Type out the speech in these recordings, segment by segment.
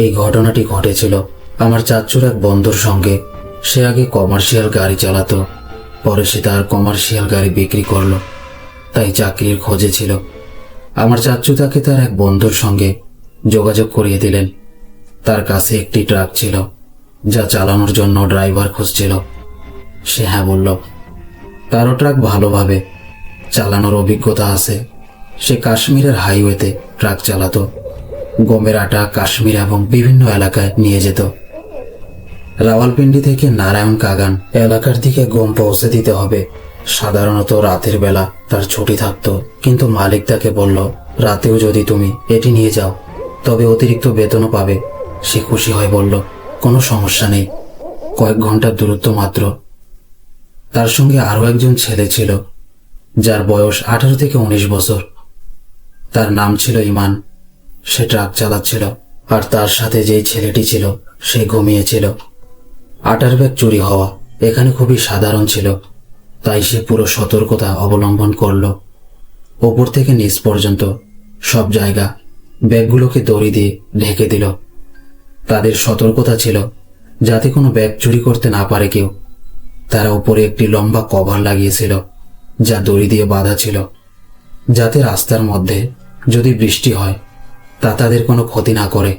এই ঘটনাটি ঘটেছিল আমার চাচ্চুর এক বন্ধুর সঙ্গে। সে আগে কমার্শিয়াল গাড়ি চালাতো, পরে সে তার কমার্শিয়াল গাড়ি বিক্রি করলো, তাই চাকরির খোঁজে ছিল। আমার চাচ্চু তাকে তার এক বন্ধুর সঙ্গে যোগাযোগ করিয়ে দিলেন। তার কাছে একটি ট্রাক ছিল, যা চালানোর জন্য ড্রাইভার খুঁজছিল। সে হ্যাঁ বলল। তারও ট্রাক ভালোভাবে চালানোর অভিজ্ঞতা আছে। সে কাশ্মীরের হাইওয়েতে ট্রাক চালাতো। গমের আটা কাশ্মীর এবং বিভিন্ন এলাকায় নিয়ে যেত। রাওয়ালপিন্ডি থেকে নারায়ণ কাগান এলাকার দিকে গম পৌঁছে দিতে হবে। সাধারণত রাতের বেলা তার ছুটি থাকতো, কিন্তু মালিক তাকে বলল, রাতেও যদি তুমি এটি নিয়ে যাও তবে অতিরিক্ত বেতনও পাবে। সে খুশি হয়ে বলল, কোনো সমস্যা নেই, কয়েক ঘন্টার দূরত্ব মাত্র। তার সঙ্গে আরও একজন ছেলে ছিল, যার বয়স 18 থেকে 19 বছর। তার নাম ছিল ইমান। সে ট্রাক চালাচ্ছিল, আর তার সাথে যেই ছেলেটি ছিল সে ঘুমিয়েছিল। আটার ব্যাগ চুরি হওয়া এখানে খুবই সাধারণ ছিল, তাই সে পুরো সতর্কতা অবলম্বন করল। ওপর থেকে নিচ পর্যন্ত সব জায়গা ব্যাগগুলোকে দড়ি দিয়ে ঢেকে দিল। তাদের সতর্কতা ছিল যাতে কোনো ব্যাগ চুরি করতে না পারে কেউ। তারা উপরে একটি লম্বা কভার লাগিয়েছিল, যা দড়ি দিয়ে বাঁধা ছিল, যাতে রাস্তার মধ্যে যদি বৃষ্টি হয় তা তাদের কোনো ক্ষতি না করে।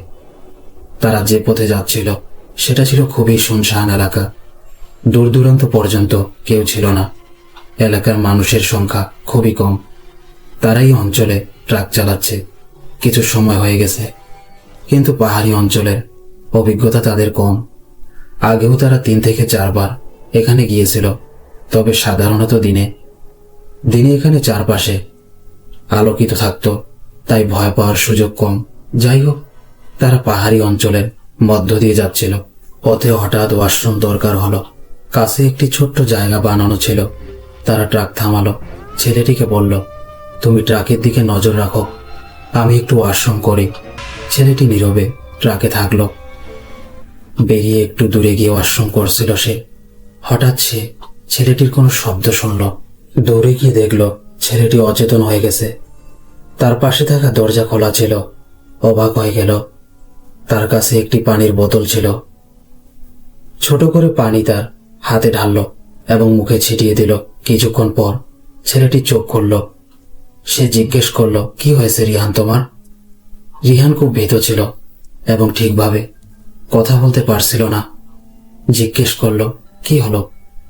তারা যে পথে যাচ্ছিল সেটা ছিল খুবই শুনশান এলাকা। দূর দূরান্ত পর্যন্ত কেউ ছিল না। এলাকার মানুষের সংখ্যা খুবই কম। তারাই অঞ্চলে ট্রাক চালাচ্ছে। কিছু সময় হয়ে গেছে, কিন্তু পাহাড়ি অঞ্চলের অভিজ্ঞতা তাদের কম। আগেও তারা 3 থেকে 4 বার এখানে গিয়েছিল, তবে সাধারণত দিনে এখানে চারপাশে আলোকিত থাকত, তাই ভয় পাওয়ার সুযোগ কম। যাই হোক, তারা পাহাড়ি অঞ্চলের মধ্য দিয়ে যাচ্ছিল। পথে হঠাৎ ওয়াশরুম দরকার হলো। কাছে একটি ছোট্ট জায়গা বানানো ছিল। তারা ট্রাক থামালো। ছেলেটিকে বলল, তুমি ট্রাকের দিকে নজর রাখো, আমি একটু ওয়াশরুম করি। ছেলেটি নীরবে ট্রাকে থাকলো। বেরিয়ে একটু দূরে গিয়ে ওয়াশরুম করছিল সে। হঠাৎ সে ছেলেটির কোনো শব্দ শুনল। দৌড়ে গিয়ে দেখল ছেলেটি অচেতন হয়ে গেছে। তার পাশে থাকা দরজা খোলা ছিল। অবাক হয়ে গেল। তার কাছে একটি পানির বোতল ছিল। ছোট করে পানি তার হাতে ঢালল এবং মুখে ছিটিয়ে দিল। কিছুক্ষণ পর ছেলেটি চোখ খুলল। সে জিজ্ঞেস করল, কি হয়েছে রিহান তোমার? রিহান খুব ভীত ছিল এবং ঠিকভাবে কথা বলতে পারছিল না। জিজ্ঞেস করল, কি হলো,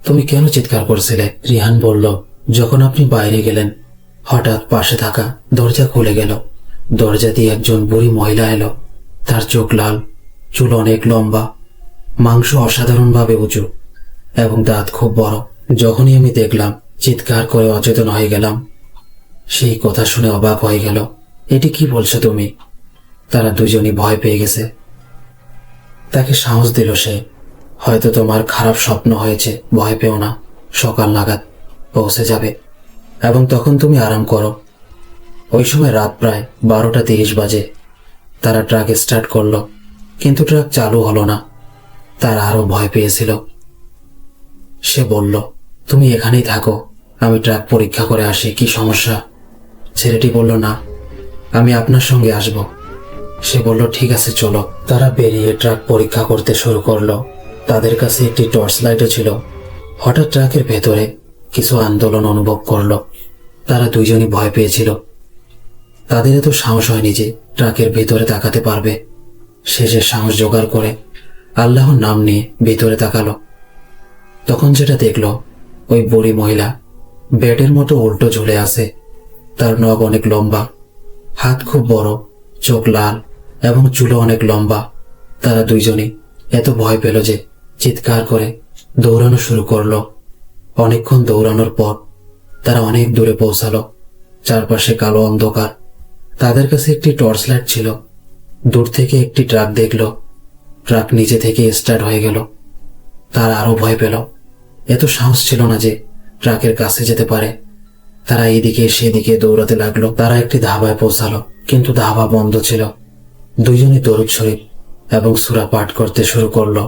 তুমি কেন চিৎকার করছিলে? রিহান বলল, যখন আপনি বাইরে গেলেন হঠাৎ পাশে থাকা দরজা খুলে গেল। দরজা দিয়ে একজন বুড়ি মহিলা এলো। তার চোখ লাল, চুল অনেক লম্বা, মাংস অসাধারণভাবে উঁচু এবং দাঁত খুব বড়। যখনই আমি দেখলাম চিৎকার করে অচেতন হয়ে গেলাম। সেই কথা শুনে অবাক হয়ে গেল। এটি কি বলছো তুমি? তারা দুজনই ভয় পেয়ে গেছে। তাকে সাহস দিল সে, হয়তো তোমার খারাপ স্বপ্ন হয়েছে, ভয় পেও না, সকাল নাগাদ পৌঁছে যাবে এবং তখন তুমি আরাম করো। ওই সময় রাত প্রায় 12:30 বাজে। তারা ট্রাক স্টার্ট করলো, কিন্তু ট্রাক চালু হলো না। তারা আরো ভয় পেয়েছিল। সে বলল, তুমি এখানেই থাকো, আমি ট্রাক পরীক্ষা করে আসি, কি সমস্যা? ছেলেটি বলল, না, আমি আপনার সঙ্গে আসব। সে বলল, ঠিক আছে চলো। তারা বেরিয়ে ট্রাক পরীক্ষা করতে শুরু করলো। তাদের কাছে একটি টর্চ লাইটও ছিল। হঠাৎ ট্রাকের ভেতরে কিছু আন্দোলন অনুভব করলো। তারা দুইজনই ভয় পেয়েছিল। তাদের এত সাহস হয়নি যে ট্রাকের ভেতরে তাকাতে পারবে। শেষে সাহস জোগাড় করে আল্লাহর নাম নিয়ে ভেতরে তাকালো। তখন যেটা দেখলো, ওই বুড়ি মহিলা ব্যাটের মতো উল্টো ঝুলে আছে। তার নখ অনেক লম্বা, হাত খুব বড়, চোখ লাল এবং চুলও অনেক লম্বা। তারা দুইজনই এত ভয় পেল যে চিৎকার করে দৌড়ানো শুরু করলো। অনেকক্ষণ দৌড়ানোর পর তারা অনেক দূরে পৌঁছালো। চারপাশে কালো অন্ধকার। তাদের কাছে একটি টর্চ লাইট ছিল। দূর থেকে একটি ট্রাক দেখল। ট্রাক নিচে থেকে স্টার্ট হয়ে গেল। তারা আরো ভয় পেল। এত সাহস ছিল না যে ট্রাকের কাছে যেতে পারে। তারা এইদিকে সেদিকে দৌড়াতে লাগলো। তারা একটি ধাবায় পৌঁছালো, কিন্তু ধাবা বন্ধ ছিল। দুইজনই দরুদ শরীফ এবং সূরা পাঠ করতে শুরু করলো।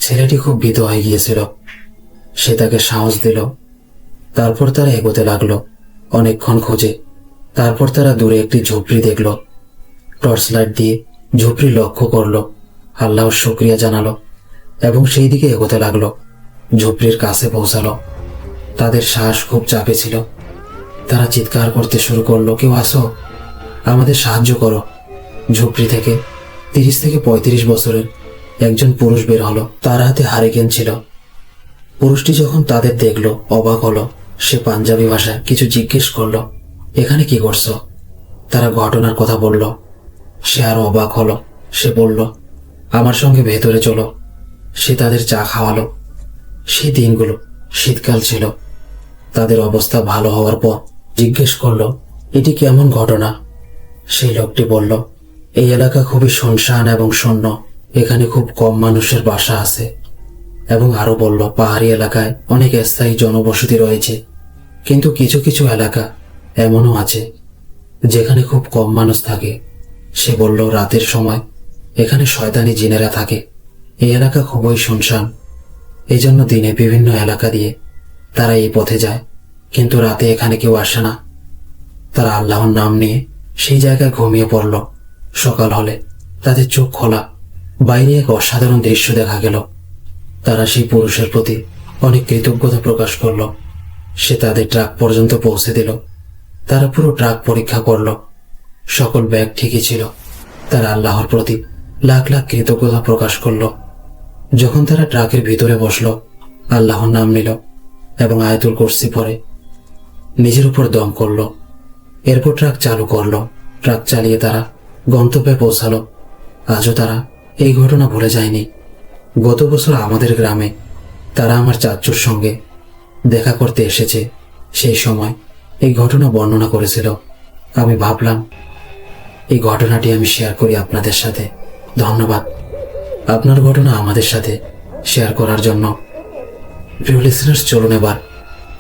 ছেলেটি খুব ভীত হয়ে গিয়েছিল। সে তাকে সাহস দিল। তারপর তারা এগোতে লাগলো অনেকক্ষণ খোঁজে। তারপর তারা দূরে একটি ঝুপড়ি দেখলো। টর্চ লাইট দিয়ে ঝুপড়ি লক্ষ্য করলো, আল্লাহর শুকরিয়া জানালো এবং সেই দিকে এগোতে লাগলো। ঝুপড়ির কাছে পৌঁছালো। তাদের শ্বাস খুব চাপে ছিল। তারা চিৎকার করতে শুরু করলো, কেউ আসো, আমাদের সাহায্য করো। ঝুপড়ি থেকে 30 থেকে 35 বছরের একজন পুরুষ বের হলো। তার হাতে হারিকেন ছিল। পুরুষটি যখন তাদের দেখলো অবাক হলো। সে পাঞ্জাবি ভাষায় কিছু জিজ্ঞেস করলো, এখানে কি করছো? তারা ঘটনার কথা বলল। সে আরো অবাক হলো। সে বলল, আমার সঙ্গে ভেতরে চলো। সে তাদের চা খাওয়ালো। সেই দিনগুলো শীতকাল ছিল। তাদের অবস্থা ভালো হওয়ার পর জিজ্ঞেস করলো, এটি কেমন ঘটনা? সেই লোকটি বলল, এই এলাকা খুবই শুনশান এবং শূন্য। এখানে খুব কম মানুষের বাসা আছে। এবং আরো বলল, পাহাড়ি এলাকায় অনেক স্থায়ী জনবসতি রয়েছে, কিন্তু কিছু কিছু এলাকা এমনও আছে যেখানে খুব কম মানুষ থাকে। সে বলল, রাতের সময় এখানে শয়তানি জিনেরা থাকে। এই এলাকা খুবই শুনশান। এই জন্য দিনে বিভিন্ন এলাকা দিয়ে তারা এই পথে যায়, কিন্তু রাতে এখানে কেউ আসে না। তারা আল্লাহর নাম নিয়ে সেই জায়গায় ঘুমিয়ে পড়ল। সকাল হলে তাদের চোখ খোলা। বাইরে এক অসাধারণ দৃশ্য দেখা গেল। তারা সেই পুরুষের প্রতি অনেক কৃতজ্ঞতা প্রকাশ করল। সে তাদের ট্রাক পর্যন্ত পৌঁছে দিল। তারা পুরো ট্রাক পরীক্ষা করল। সকল ব্যাগ ঠিকই ছিল। তারা আল্লাহর প্রতি লাখ লাখ কৃতজ্ঞতা প্রকাশ করল। যখন তারা ট্রাকের ভিতরে বসল, আল্লাহর নাম নিল এবং আয়াতুল কুরসি পড়ে নিজের উপর দম করল। এরপর ট্রাক চালু করল। ট্রাক চালিয়ে তারা গন্তব্যে পৌঁছালো। আজও তারা এই ঘটনা ভুলে যায়নি। গত বছর আমাদের গ্রামে তারা আমার চাচুর সঙ্গে দেখা করতে এসেছে। সেই সময় এই ঘটনা বর্ণনা করেছিল। আমি ভাবলাম এই ঘটনাটি আমি শেয়ার করি আপনাদের সাথে। ধন্যবাদ আপনার ঘটনা আমাদের সাথে শেয়ার করার জন্য। প্রিয় লিসেনার্স, চলুন এবার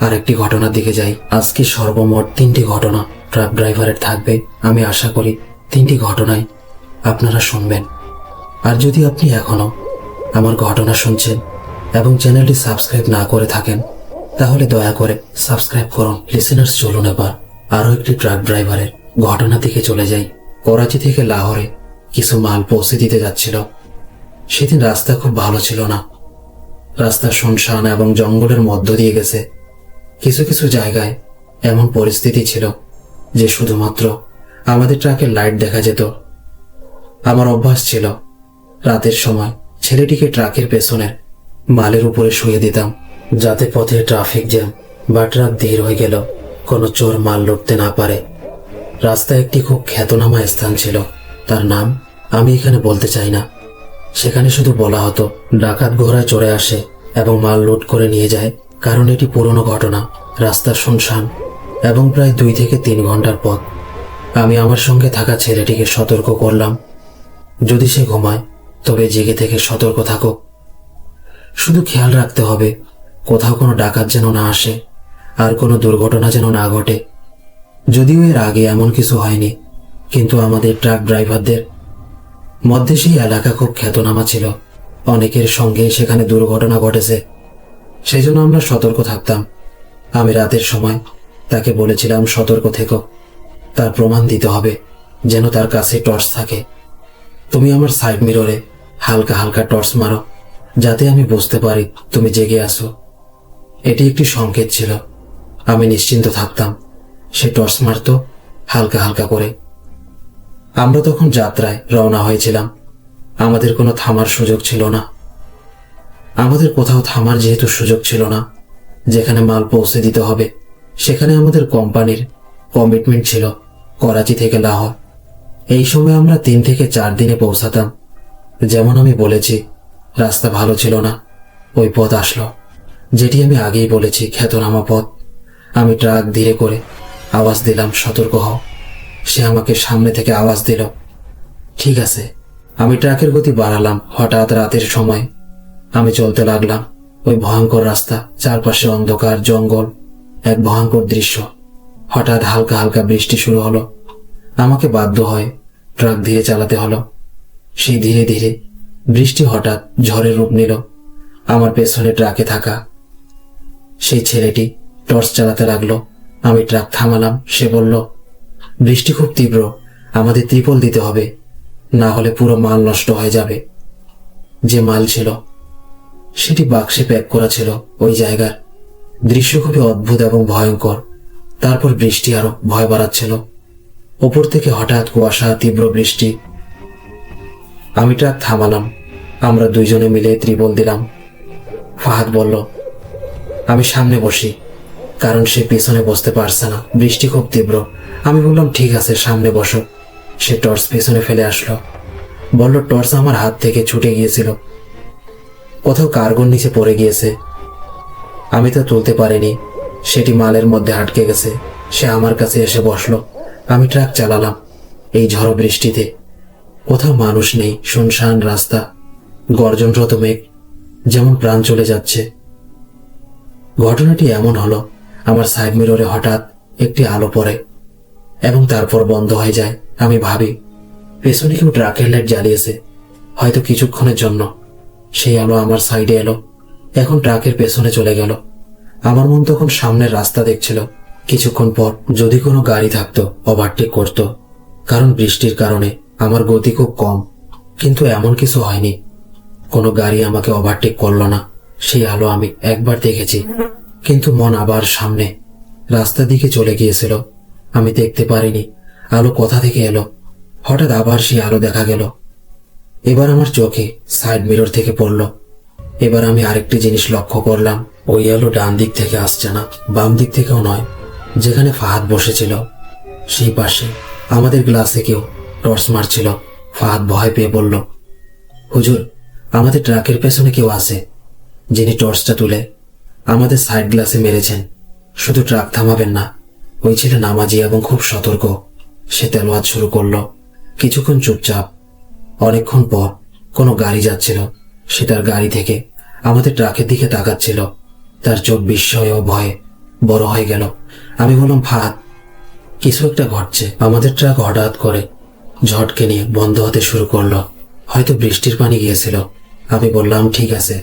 আরেকটি ঘটনার দিকে যাই। আজকে সর্বমোট 3টি ঘটনা ট্রাক ড্রাইভারের থাকবে। আমি আশা করি 3টি ঘটনাই আপনারা শুনবেন। আর যদি আপনি এখনো আমার ঘটনা শুনছেন এবং চ্যানেলটি সাবস্ক্রাইব না করে থাকেন, তাহলে দয়া করে সাবস্ক্রাইব করুন। লিসেনার্স, চলুন এবার আরও একটি ট্রাক ড্রাইভারের ঘটনা দিকে চলে যাই। করাচি থেকে লাহোরে কিছু মাল পৌঁছে দিতে যাচ্ছিল। সেদিন রাস্তা খুব ভালো ছিল না। রাস্তা শুনশান এবং জঙ্গলের মধ্য দিয়ে গেছে। কিছু কিছু জায়গায় এমন পরিস্থিতি ছিল যে শুধুমাত্র আমাদের ট্রাকের লাইট দেখা যেত। আমার অভ্যাস ছিল রাতের সময় ছেলেটিকে ট্রাকের পেছনের মালের উপরে শুয়ে দিতাম, যাতে পথে ট্রাফিক জ্যাম বা ট্রাক ধীর হয়ে গেল কোনো চোর মাল লুটতে না পারে। রাস্তায় একটি খুব খ্যাতনামা স্থান ছিল। তার নাম আমি এখানে বলতে চাই না। সেখানে শুধু বলা হতো ডাকাত ঘোড়ায় চড়ে আসে এবং মাল লুট করে নিয়ে যায়, কারণ এটি পুরনো ঘটনা। রাস্তা শুনশান এবং প্রায় 2 থেকে 3 ঘন্টার পথ। আমি আমার সঙ্গে থাকা ছেলেটিকে সতর্ক করলাম, যদি সে ঘুমায় তবে জেগে থেকে সতর্ক থাকো। শুধু খেয়াল রাখতে হবে কোথাও কোনো ডাকাত যেন না আসে আর কোনো দুর্ঘটনা যেন না ঘটে। যদিও এর আগে এমন কিছু হয়নি, কিন্তু আমাদের ট্রাক ড্রাইভারদের মধ্যে সেই এলাকা খুব খ্যাতনামা ছিল। অনেকের সঙ্গে সেখানে দুর্ঘটনা ঘটেছে। সেই জন্য আমরা সতর্ক থাকতাম। আমি রাতের সময় তাকে বলেছিলাম, সতর্ক থেকো। তার প্রমাণ দিতে হবে যেন তার কাছে টর্চ থাকে। তুমি আমার সাইড মিররে হালকা হালকা টর্চ মারো, যাতে আমি বুঝতে পারি তুমি জেগে আসো। এটি একটি সংকেত ছিল। আমি নিশ্চিন্ত থাকতাম। সে টর্চ মারত হালকা হালকা করে। আমরা তখন যাত্রায় রওনা হয়েছিলাম। আমাদের কোনো থামার সুযোগ ছিল না। আমাদের কোথাও থামার যেহেতু সুযোগ ছিল না, যেখানে মাল পৌঁছে দিতে হবে সেখানে আমাদের কোম্পানির কমিটমেন্ট ছিল করাচি থেকে লাহোর। এই সময় আমরা 3 থেকে 4 দিনে পৌঁছাতাম। যেমন আমি বলেছি, রাস্তা ভালো ছিল না। ওই পথ আসলো, যেটি আমি আগেই বলেছি, খ্যাতনামা পথ। আমি ট্রাক ধীরে করে আওয়াজ দিলাম, সতর্ক হও। সে আমাকে সামনে থেকে আওয়াজ দিল, ঠিক আছে। আমি ট্রাকের গতি বাড়ালাম। হঠাৎ রাতের সময় আমি চলতে লাগলাম। ওই ভয়ঙ্কর রাস্তা, চারপাশে অন্ধকার, জঙ্গল, এক ভয়ঙ্কর দৃশ্য। হঠাৎ হালকা হালকা বৃষ্টি শুরু হলো। আমাকে বাধ্য হয়ে ট্রাক ধীরে চালাতে হলো। সেই ধীরে ধীরে বৃষ্টি হঠাৎ ঝড়ের রূপ নিল। আমার পেছনে ট্রাকে থাকা সেই ছেলেটি টর্চ চালাতে লাগলো। আমি ট্রাক থামালাম। সে বলল, বৃষ্টি খুব তীব্র, আমাদের ত্রিপল দিতে হবে। না হলে পুরো মাল নষ্ট হয়ে যাবে। যে মাল ছিল সেটি বাক্সে প্যাক করা ছিল। ওই জায়গার দৃশ্য খুবই অদ্ভুত এবং ভয়ঙ্কর। তারপর বৃষ্টি আরো ভয় বাড়াচ্ছিল। ওপর থেকে হঠাৎ কুয়াশা, তীব্র বৃষ্টি। আমি ট্রাক থামালাম। আমরা দুইজনে মিলে ত্রিবল দিলাম। ফাহাদ বলল, আমি সামনে বসি, কারণ সে পেছনে বসতে পারছে না, বৃষ্টি খুব তীব্র। আমি বললাম, ঠিক আছে, সামনে বসো। সে টর্চ পেছনে ফেলে আসলো। বলল, টর্চ আমার হাত থেকে ছুটে গিয়েছিল, কোথাও কার্গোর নিচে পড়ে গিয়েছে। আমি তো তুলতে পারিনি, সেটি মালের মধ্যে আটকে গেছে। সে আমার কাছে এসে বসলো। আমি ট্রাক চালালাম এই ঝড়ো বৃষ্টিতে। কোথাও মানুষ নেই, শুনশান রাস্তা, গর্জনরত মেঘ, যেমন প্রাণ চলে যাচ্ছে। ঘটনাটি এমন হলো, আমার সাইড মিররে হঠাৎ একটি আলো পড়ে এবং তারপর বন্ধ হয়ে যায়। আমি ভাবি, পেছনে কেউ ট্রাকের লাইট জ্বালিয়েছে, হয়তো কিছুক্ষণের জন্য। সেই আলো আমার সাইডে এলো, এখন ট্রাকের পেছনে চলে গেল। আমার মন তখন সামনের রাস্তা দেখছিল। কিছুক্ষণ পর যদি কোনো গাড়ি থাকতো, ওভারটেক করত, কারণ বৃষ্টির কারণে আমার গতি খুব কম। কিন্তু এমন কিছু হয়নি, কোনো গাড়ি আমাকে ওভারটেক করলো না। সেই আলো আমি একবার দেখেছি, কিন্তু মন আবার সামনে রাস্তার দিকে চলে গিয়েছিল। আমি দেখতে পারিনি আলো কোথা থেকে এলো। হঠাৎ আবার সেই আলো দেখা গেল। এবার আমার চোখে সাইড মিরর থেকে পড়ল। এবার আমি আরেকটি জিনিস লক্ষ্য করলাম, ওই আলো ডান দিক থেকে আসছে না, বাম দিক থেকেও নয়। যেখানে ফাহাদ বসেছিল সেই পাশে আমাদের গ্লাসে কেউ টর্চ মারছিল। ফাহাদ ভয় পেয়ে বলল, হুজুর, আমাদের ট্রাকের পেছনে কেউ আছে, যিনি টর্চটা তুলে আমাদের সাইড গ্লাসে মেরেছেন। শুধু ট্রাক থামাবেন না। ওই ছিল নামাজি এবং খুব সতর্ক। সে তেলাওয়াত শুরু করলো। কিছুক্ষণ চুপচাপ। অনেকক্ষণ পর কোনো গাড়ি যাচ্ছিল। সে তার গাড়ি থেকে আমাদের ট্রাকের দিকে তাকাচ্ছিল। তার চোখ বিস্ময় ও ভয়ে বড় হয়ে গেল। আমি বললাম, ফাহাদ, কিছু একটা ঘটছে। আমাদের ট্রাক হঠাৎ করে ঝটকে নিয়ে বন্ধ হতে শুরু করলো। হয়তো বৃষ্টির পানি গিয়েছিল। আমি বললাম, ঠিক আছে।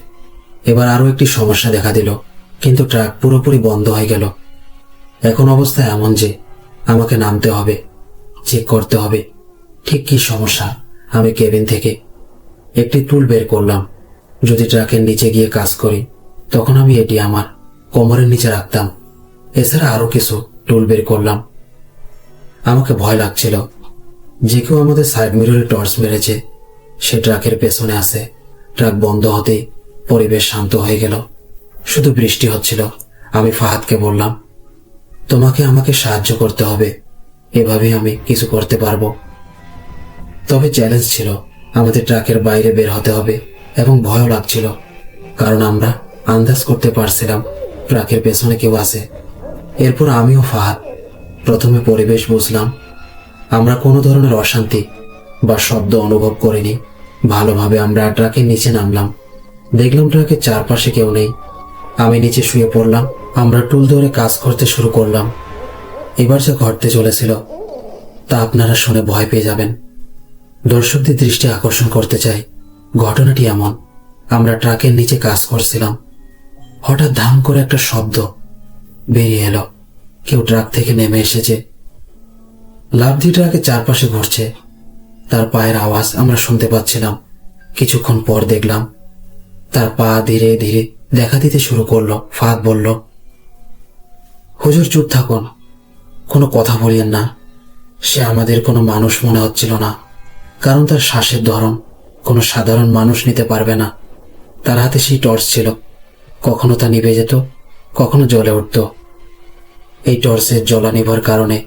এবার আরো একটি সমস্যা দেখা দিল, কিন্তু ট্রাক পুরোপুরি বন্ধ হয়ে গেল। এখন অবস্থা এমন যে আমাকে নামতে হবে, চেক করতে হবে ঠিক কি সমস্যা। আমি কেবিন থেকে একটি টুল বের করলাম। যদি ট্রাকের নিচে গিয়ে কাজ করি, তখন আমি এটি আমার কোমরের নিচে রাখতাম। এছাড়া আরো কিছু টুল বের করলাম। আমাকে ভয় লাগছিল, যে কেউ আমাদের সাইড মিররে টর্চ মেরেছে। সে ট্রাকের পেছনে আছে। ট্রাক বন্ধ হতেই পরিবেশ শান্ত হয়ে গেল, শুধু বৃষ্টি হচ্ছিল। আমি ফাহাদকে বললাম, তোমাকে আমাকে সাহায্য করতে হবে, এভাবে আমি কিছু করতে পারবো। তবে চ্যালেঞ্জ ছিল, আমাদের ট্রাকের বাইরে বের হতে হবে এবং ভয়ও লাগছিল, কারণ আমরা আন্দাজ করতে পারছিলাম ট্রাকের পেছনে কেউ আছে। এরপর আমিও ফাহাদ প্রথমে পরিবেশ বুঝলাম। আমরা কোনো ধরনের অশান্তি বা শব্দ অনুভব করিনি। ভালোভাবে আমরা ট্রাকের নিচে নামলাম। দেখলাম ট্রাকের চারপাশে কেউ নেই। আমি নিচে শুয়ে পড়লাম। আমরা টুল ধরে কাজ করতে শুরু করলাম। এবার যা ঘটতে চলেছিল তা আপনারা শুনে ভয় পেয়ে যাবেন। দর্শকদের দৃষ্টি আকর্ষণ করতে চাই। ঘটনাটি এমন, আমরা ট্রাকের নিচে কাজ করছিলাম। হঠাৎ ধাম করে একটা শব্দ বেরিয়ে এলো। কেউ ট্রাক থেকে নেমে এসেছে, লাফ দিয়ে ট্রাকের চারপাশে ঘুরছে। তার পায়ের আওয়াজ আমরা শুনতে পাচ্ছিলাম। কিছুক্ষণ পর দেখলাম তার পা ধীরে ধীরে দেখা দিতে শুরু করলো। ফাহাদ বলল, হুজুর, চুপ থাকুন, কোনো কথা বলিয়েন না। সে আমাদের কোনো মানুষ মনে হচ্ছিল না, কারণ তার শ্বাসের ধরন কোনো সাধারণ মানুষ নিতে পারবে না। তার হাতে সেই টর্চ ছিল, কখনো তা নিভে যেত, কখনো জ্বলে উঠত। এই টর্চের জ্বলা নিভার কারণে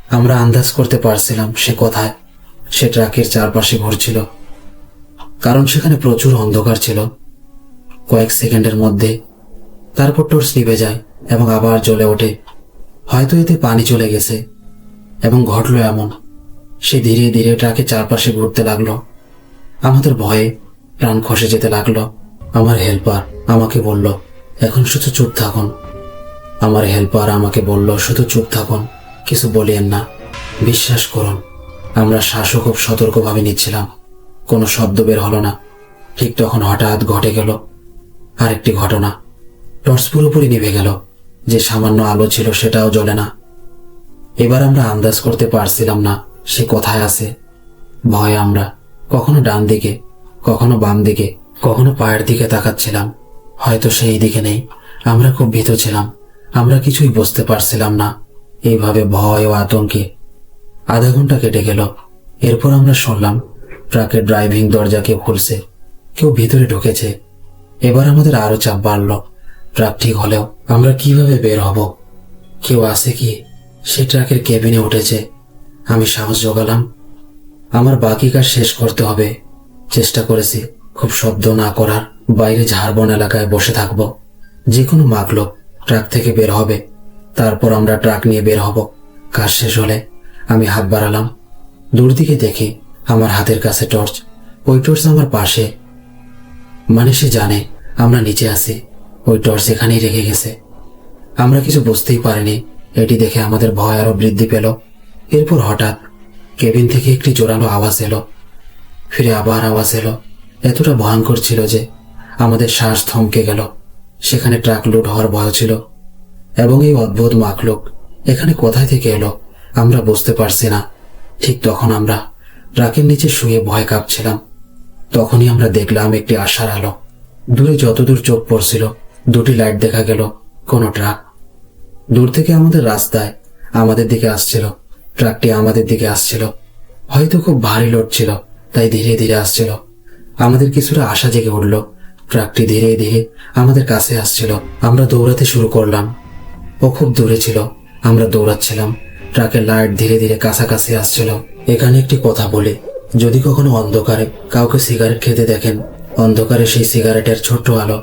আমরা আন্দাজ করতে পারছিলাম সে কোথায়। সে ট্রাকের চারপাশে ঘুরছিল, কারণ সেখানে প্রচুর অন্ধকার ছিল। কয়েক সেকেন্ডের মধ্যে তারপর টর্চ নিভে যায় এবং আবার জ্বলে ওঠে। হয়তো এতে পানি চলে গেছে। এবং ঘটলো এমন, সে ধীরে ধীরে ট্রাকের চারপাশে ঘুরতে লাগলো। আমাদের ভয়ে প্রাণ খসে যেতে লাগলো। আমার হেল্পার আমাকে বলল, এখন শুধু চুপ থাকুন। আমার হেল্পার আমাকে বলল, শুধু চুপ থাকুন, কিছু বলিয়েন না, বিশ্বাস করুন। আমরা শ্বাসও খুব সতর্কভাবে নিচ্ছিলাম। কোনো শব্দ বের হলো না। ঠিক তখন হঠাৎ ঘটে গেল আরেকটি ঘটনা। টর্চ পুরোপুরি নিভে গেল। যে সামান্য আলো ছিল সেটাও জ্বলে না। এবার আমরা আন্দাজ করতে পারছিলাম না সে কোথায় আছে। ভয়ে আমরা কখনো ডান দিকে, কখনো বাম দিকে, কখনো পায়ের দিকে তাকাচ্ছিলাম। হয়তো সেই দিকে নেই। আমরা খুব ভীত ছিলাম। আমরা কিছুই বুঝতে পারছিলাম না। এইভাবে ভয় ও আতঙ্কে আধা ঘন্টা কেটে গেল। এরপর আমরা শুনলাম ট্রাকের ড্রাইভিং দরজা কেউ খুলছে, কেউ ভিতরে ঢুকেছে। এবার আমাদের আরো চাপ বাড়ল। ট্রাক ঠিক হলেও আমরা কিভাবে বের হব? কেউ আছে কি? সে ট্রাকের কেবিনে উঠেছে। আমি সাহস জোগালাম, আমার বাকি কাজ শেষ করতে হবে। চেষ্টা করেছি খুব শব্দ না করার, বাইরে ঝাড়বন এলাকায় বসে থাকব। যে কোনো মাগলোক ট্রাক থেকে বের হবে, তারপর আমরা ট্রাক নিয়ে বের হব। কাজ শেষ হলে আমি হাত বাড়ালাম। দূর দিকে দেখি আমার হাতের কাছে টর্চ। ওই টর্চ আমার পাশে, মানে সে জানে আমরা নিচে আছি। ওই টর্চ এখানেই রেখে গেছে। আমরা কিছু বুঝতেই পারিনি। এটি দেখে আমাদের ভয় আরো বৃদ্ধি পেল। এরপর হঠাৎ কেবিন থেকে একটি জোরালো আওয়াজ এলো। ফিরে আবার আওয়াজ এলো। এতটা ভয়ঙ্কর ছিল যে আমাদের শ্বাস থমকে গেল। সেখানে ট্রাক লুট হওয়ার ভয় ছিল, এবং এই অদ্ভুত মাখলুক এখানে কোথায় থেকে এলো আমরা বুঝতে পারছি না। ঠিক তখন আমরা ট্রাকের নিচে শুয়ে ভয় কাঁপছিলাম। তখনই আমরা দেখলাম একটি আশার আলো। দূরে যতদূর চোখ পড়ছিল দুটি লাইট দেখা গেল। কোনো ট্রাক দূর থেকে আমাদের রাস্তায় আমাদের দিকে আসছিল। ট্রাকটি আমাদের দিকে আসছিল। হয়তো খুব ভারী লোড ছিল, তাই ধীরে ধীরে আসছিল। আমাদের কিছুটা আশা জেগে উঠল। ট্রাকটি ধীরে ধীরে আমাদের কাছে আসছিল। আমরা দৌড়াতে শুরু করলাম। ও খুব দূরে ছিল, আমরা দৌড়াচ্ছিলাম। ট্রাকের লাইট ধীরে ধীরে কাছাকাছি আসছিল। এখানে একটি কথা বলি, যদি কখনো অন্ধকারে কাউকে সিগারেট খেতে দেখেন, অন্ধকারে সেই সিগারেটের ছোট্ট আলো,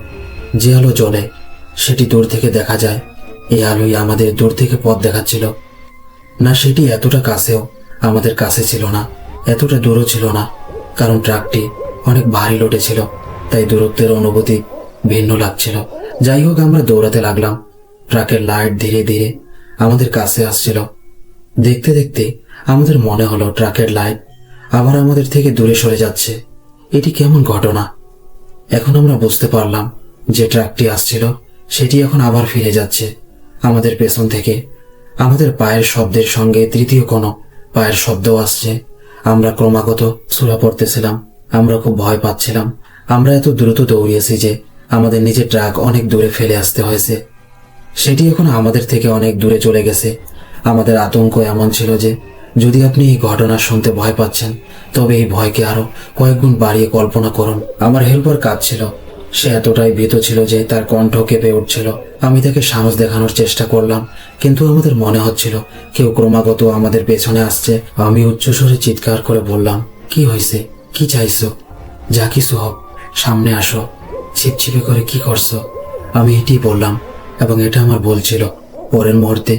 যে আলো জ্বলে, সেটি দূর থেকে দেখা যায়। এই আলোই আমাদের দূর থেকে পথ দেখাচ্ছিল। না, সেটি এতটা কাছেও আমাদের কাছে ছিল না, এতটা দূরও ছিল না, কারণ ট্রাকটি অনেক ভারী লোডে ছিল, তাই দূরত্বের অনুভূতি ভিন্ন লাগছিল। যাই হোক, আমরা দৌড়াতে লাগলাম। ট্রাকের লাইট ধীরে ধীরে আমাদের কাছে আসছিল। দেখতে দেখতে আমাদের মনে হলো ট্রাকের লাইট আবার আমাদের থেকে দূরে সরে যাচ্ছে। এটি কেমন ঘটনা? এখন আমরা বুঝতে পারলাম যে ট্রাকটি আসছিল সেটি এখন আবার ফিরে যাচ্ছে আমাদের পেছন থেকে। আমাদের পায়ের শব্দের সঙ্গে তৃতীয় কোনো পায়ের শব্দও আসছে। আমরা ক্রমাগত সূরা পড়তেছিলাম। আমরা খুব ভয় পাচ্ছিলাম। আমরা এত দ্রুত দৌড়িয়েছি যে আমাদের নিজের ট্রাক অনেক দূরে ফেলে আসতে হয়েছে। সেটি এখন আমাদের থেকে অনেক দূরে চলে গেছে। আমাদের আতঙ্ক এমন ছিল যে যদি আপনি এই ঘটনা শুনতে ভয় পাচ্ছেন, তবে এই ভয়কে আরো কয়েক গুণ বাড়িয়ে কল্পনা করুন। আমার হেল্পার কাঁদছিল। সে এতটাই ভীত ছিল যে তার কণ্ঠ কেঁপে উঠছিল। আমি তাকে সাহস দেখানোর চেষ্টা করলাম, কিন্তু আমাদের মনে হচ্ছিল কেউ ক্রমাগত আমাদের পেছনে আসছে। আমি উচ্চস্বরে চিৎকার করে বললাম, কি হয়েছে? কি চাইছো? যা কিছু হোক, সামনে আসো। ছিপছিপে করে কি করছো? আমি এটি বললাম, এবং এটা আমার বলছিল। পরের মুহূর্তে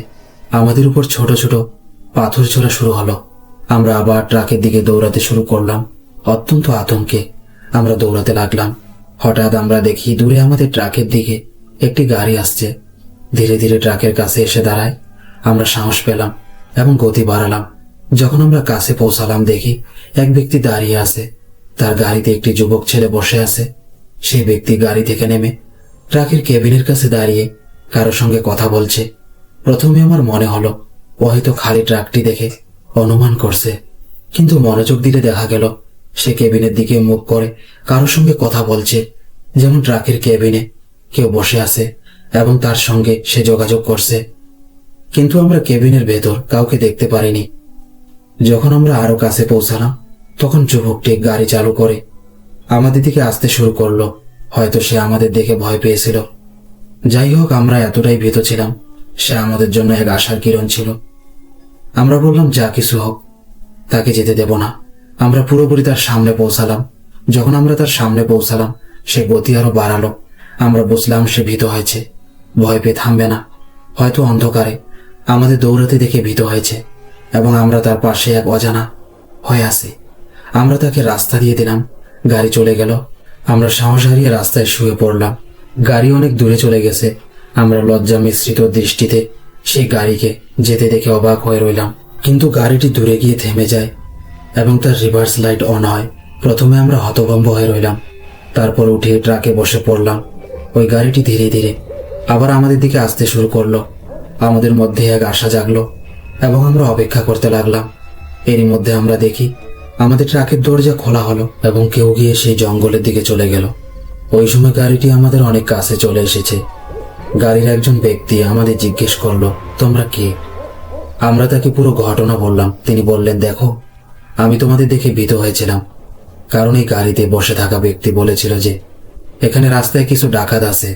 আমাদের উপর ছোট ছোট পাথর ছোড়া শুরু হলো। আমরা আবার ট্রাকের দিকে দৌড়াতে শুরু করলাম। অত্যন্ত আতঙ্কে আমরা দৌড়াতে লাগলাম। হঠাৎ আমরা দেখি দূরে আমাদের ট্রাকের দিকে একটি গাড়ি আসছে। ধীরে ধীরে ট্রাকের কাছে এসে দাঁড়ায়। আমরা সাহস পেলাম এবং গতি বাড়ালাম। যখন আমরা কাছে পৌঁছালাম, দেখি এক ব্যক্তি দাঁড়িয়ে আছে। তার গাড়িতে একটি যুবক ছেলে বসে আছে। সেই ব্যক্তি গাড়ি থেকে নেমে ট্রাকের কেবিনের কাছে দাঁড়িয়ে কারো সঙ্গে কথা বলছে। প্রথমে আমার মনে হলো ও হয়তো খালি ট্রাকটি দেখে অনুমান করছে, কিন্তু মনোযোগ দিলে দেখা গেল সে কেবিনের দিকে মুখ করে কারোর সঙ্গে কথা বলছে। যেমন ট্রাকের কেবিনে কেউ বসে আছে এবং তার সঙ্গে সে যোগাযোগ করছে, কিন্তু আমরা কেবিনের ভেতর কাউকে দেখতে পারিনি। যখন আমরা আরো কাছে পৌঁছালাম, তখন যুবকটি গাড়ি চালু করে আমাদের দিকে আসতে শুরু করলো। হয়তো সে আমাদের দেখে ভয় পেয়েছিল। যাই হোক, আমরা এতটাই ভীত ছিলাম, সে আমাদের জন্য এক আশার কিরণ ছিল। আমরা বললাম, যা কিছু হোক, তাকে যেতে দেব না। আমরা পুরোপুরি তার সামনে পৌঁছালাম। যখন আমরা তার সামনে পৌঁছালাম, সে গতি আরো বাড়ালো। আমরা বুঝলাম সে ভীত হয়েছে, ভয় পেয়ে থামবে না। হয়তো অন্ধকারে আমাদের দৌড়াতে দেখে ভীত হয়েছে, এবং আমরা তার পাশে এক অজানা হয়ে আছি। আমরা তাকে রাস্তা দিয়ে দিলাম। গাড়ি চলে গেল। আমরা সাহস হারিয়ে রাস্তায় শুয়ে পড়লাম। গাড়ি অনেক দূরে চলে গেছে। আমরা লজ্জা মিশ্রিত দৃষ্টিতে সেই গাড়িকে যেতে দেখে অবাক হয়ে রইলাম। কিন্তু গাড়িটি দূরে গিয়ে থেমে যায় এবং তার রিভার্স লাইট অন হয়। প্রথমে আমরা হতভম্ব হয়ে রইলাম, তারপর উঠে ট্রাকে বসে পড়লাম। ওই গাড়িটি ধীরে ধীরে আবার আমাদের দিকে আসতে শুরু করলো। আমাদের মধ্যে এক আশা জাগলো এবং আমরা অপেক্ষা করতে লাগলাম। এরই মধ্যে আমরা দেখি আমাদের ট্রাকের দরজা খোলা হলো এবং কেউ গিয়ে সেই জঙ্গলের দিকে চলে গেল। ওই সময় গাড়িটি আমাদের অনেক কাছে চলে এসেছে। গাড়ির একজন ব্যক্তি আমাদের জিজ্ঞেস করলো, তোমরা কে? আমরা তাকে পুরো ঘটনা বললাম। তিনি বললেন, দেখো, আমি তোমাদের দেখে ভীত হয়েছিলাম, কারণ এই গাড়িতে বসে থাকা ব্যক্তি বলেছিল যে এখানে রাস্তায় কিছু ডাকাত আছে,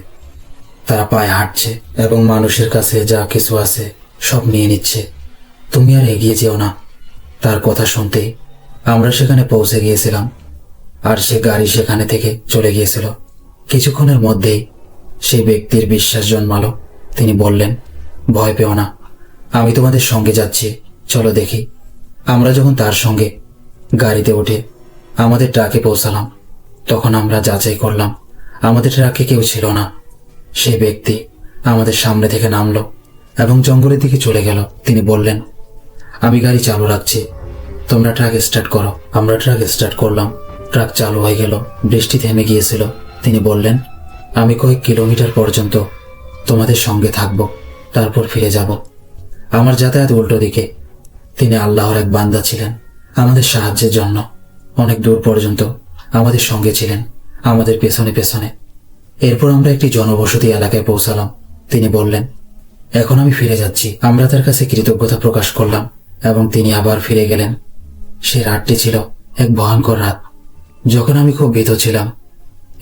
তারা পায়ে হাঁটছে এবং মানুষের কাছে যা কিছু আছে সব নিয়ে নিচ্ছে, তুমি আর এগিয়ে যেও না। তার কথা শুনতেই আমরা সেখানে পৌঁছে গিয়েছিলাম, আর সে গাড়ি সেখানে থেকে চলে গিয়েছিল। কিছুক্ষণের মধ্যেই সেই ব্যক্তির বিশ্বাস জন্মালো। তিনি বললেন, ভয় পেও না, আমি তোমাদের সঙ্গে যাচ্ছি, চলো দেখি। আমরা যখন তার সঙ্গে গাড়িতে উঠে আমাদের ট্রাকে পৌঁছালাম, তখন আমরা যাচাই করলাম আমাদের ট্রাকে কেউ ছিল না। সেই ব্যক্তি আমাদের সামনে থেকে নামলো এবং জঙ্গলের দিকে চলে গেল। তিনি বললেন, আমি গাড়ি চালু রাখছি, তোমরা ট্রাক স্টার্ট করো। আমরা ট্রাক স্টার্ট করলাম। ট্রাক চালু হয়ে গেল। বৃষ্টি থেমে গিয়েছিল। তিনি বললেন, আমি কয়েক কিলোমিটার পর্যন্ত তোমাদের সঙ্গে থাকব, তারপর ফিরে যাব। আমার যাতায়াত উল্টো দিকে। তিনি আল্লাহর এক বান্দা ছিলেন, আমাদের সাহায্যের জন্য অনেক দূর পর্যন্ত আমাদের সঙ্গে ছিলেন, আমাদের পেছনে পেছনে। এরপর আমরা একটি জনবসতি এলাকায় পৌঁছালাম। তিনি বললেন, এখন আমি ফিরে যাচ্ছি। আমরা তার কাছে কৃতজ্ঞতা প্রকাশ করলাম এবং তিনি আবার ফিরে গেলেন। সেই রাতটি ছিল এক ভয়ঙ্কর রাত, যখন আমি খুব ভীত ছিলাম।